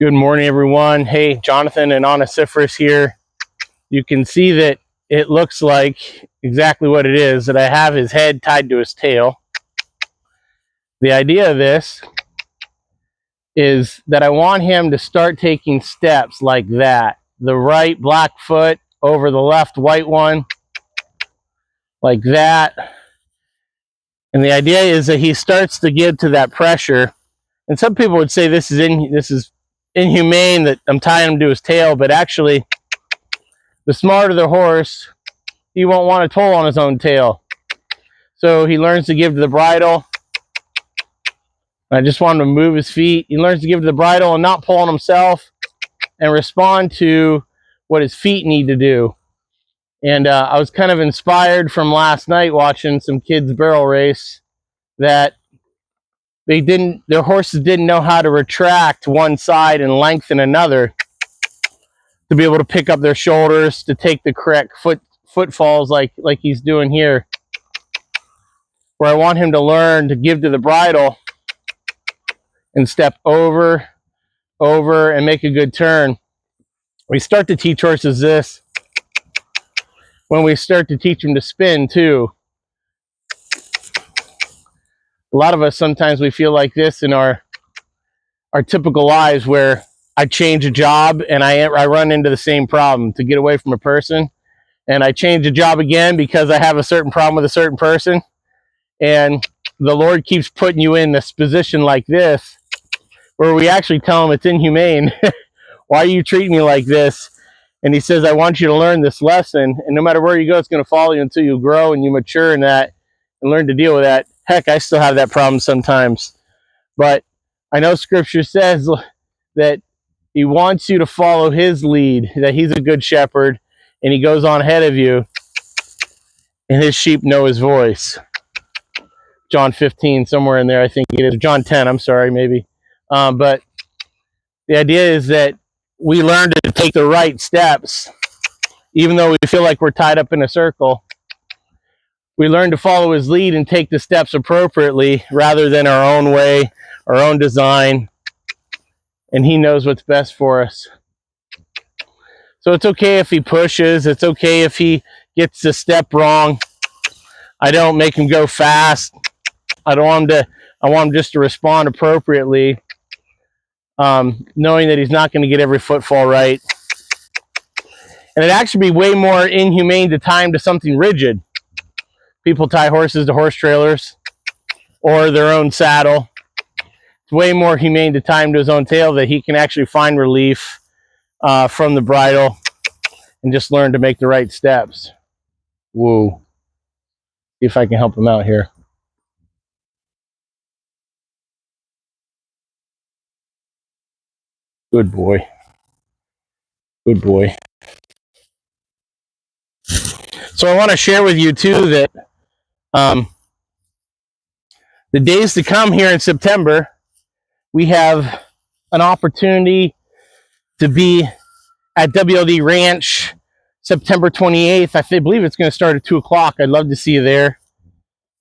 Good morning, everyone. Hey, Jonathan and Onesiphorus here. You can see that it looks like exactly what it is, that I have his head tied to his tail. The idea of this is that I want him to start taking steps like that. The right black foot over the left white one, like that. And the idea is that he starts to give to that pressure. And some people would say this is inhumane that I'm tying him to his tail, but actually, the smarter the horse, he won't want to pull on his own tail. So he learns to give to the bridle. I just want him to move his feet. He learns to give to the bridle and not pull on himself and respond to what his feet need to do. And I was kind of inspired from last night watching some kids barrel race that their horses didn't know how to retract one side and lengthen another to be able to pick up their shoulders, to take the correct footfalls like he's doing here. Where I want him to learn to give to the bridle and step over, and make a good turn. We start to teach horses this when we start to teach them to spin too. A lot of us, sometimes we feel like this in our typical lives, where I change a job and I run into the same problem to get away from a person, and I change a job again because I have a certain problem with a certain person, and the Lord keeps putting you in this position like this where we actually tell him it's inhumane. Why are you treating me like this? And he says, I want you to learn this lesson, and no matter where you go, it's going to follow you until you grow and you mature in that and learn to deal with that. Heck, I still have that problem sometimes, but I know Scripture says that he wants you to follow his lead, that he's a good shepherd, and he goes on ahead of you, and his sheep know his voice. John 15, somewhere in there, I think it is. John 10, I'm sorry, maybe. But the idea is that we learn to take the right steps, even though we feel like we're tied up in a circle. We learn to follow his lead and take the steps appropriately rather than our own way, our own design. And he knows what's best for us. So it's okay if he pushes. It's okay if he gets a step wrong. I don't make him go fast. I want him just to respond appropriately, knowing that he's not going to get every footfall right. And it'd actually be way more inhumane to tie him to something rigid. People tie horses to horse trailers or their own saddle. It's way more humane to tie him to his own tail, that he can actually find relief from the bridle and just learn to make the right steps. Whoa. See if I can help him out here. Good boy. Good boy. So I want to share with you too that the days to come here in September, we have an opportunity to be at WLD Ranch September 28th. I believe it's going to start at 2 o'clock. I'd love to see you there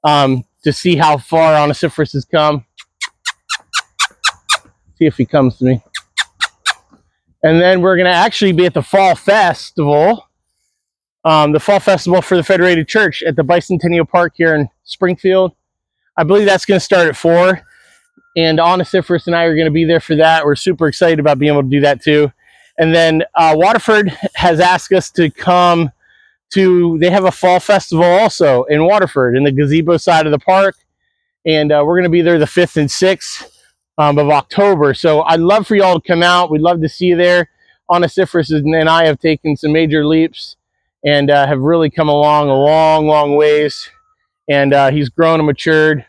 to see how far Onesiphorus has come. See if he comes to me. And then we're going to actually be at the Fall Festival. The Fall Festival for the Federated Church at the Bicentennial Park here in Springfield. I believe that's going to start at 4. And Onesiphorus and I are going to be there for that. We're super excited about being able to do that too. And then Waterford has asked us to come to, they have a fall festival also in Waterford in the gazebo side of the park. And we're going to be there the 5th and 6th of October. So I'd love for y'all to come out. We'd love to see you there. Onesiphorus and I have taken some major leaps and have really come along a long ways. And he's grown and matured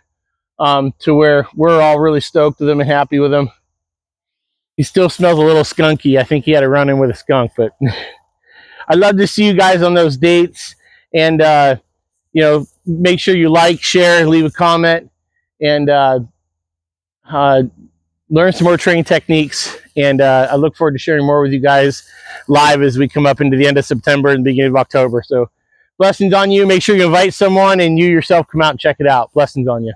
to where we're all really stoked with him and happy with him. He still smells a little skunky. I think he had a run-in with a skunk, but I'd love to see you guys on those dates. And, make sure you like, share, leave a comment, and learn some more training techniques. And I look forward to sharing more with you guys live as we come up into the end of September and the beginning of October. So blessings on you. Make sure you invite someone and you yourself come out and check it out. Blessings on you.